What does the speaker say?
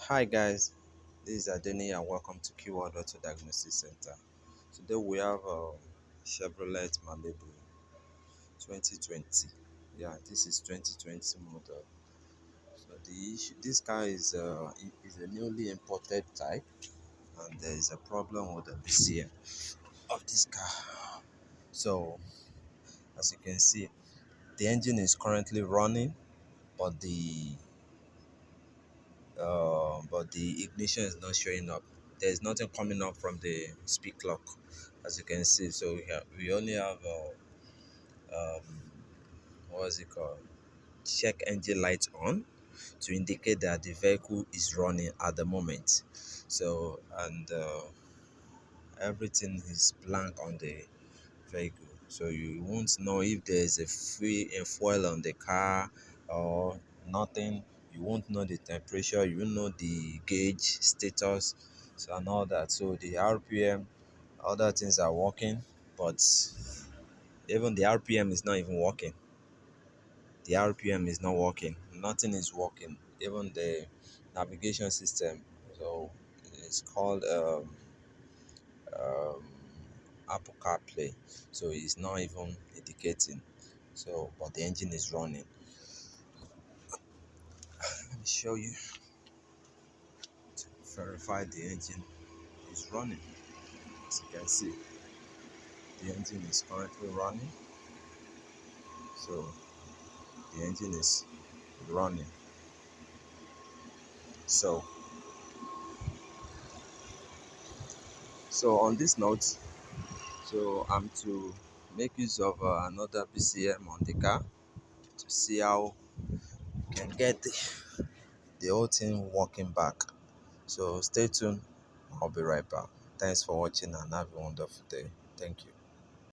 Hi guys, this is Adeni and welcome to Keyword Auto Diagnostic Center. Today we have Chevrolet Malibu 2020. Yeah, this is 2020 model. So the issue, this car is a newly imported type, and there is a problem with the BCM of this car. So as you can see, the engine is currently running, but the ignition is not showing up. There's nothing coming up from the speed clock, as you can see. So we only have what's it called? Check engine light on to indicate that the vehicle is running at the moment. So and everything is blank on the vehicle, so you won't know if there's a free fuel on the car or nothing. You won't know the temperature, you won't know the gauge status, so and all that. So the RPM, other things are working, but even the RPM is not even working. The RPM is not working, nothing is working, even the navigation system. So it's called um, Apple CarPlay, so it's not even indicating. So, but the engine is running. Let me show you to verify the engine is running. As you can see, the engine is currently running. So the engine is running. So, so on this note, so I'm to make use of another BCM on the car to see how we can get the whole thing working back. So stay tuned. I'll be right back. Thanks for watching and have a wonderful day. Thank you.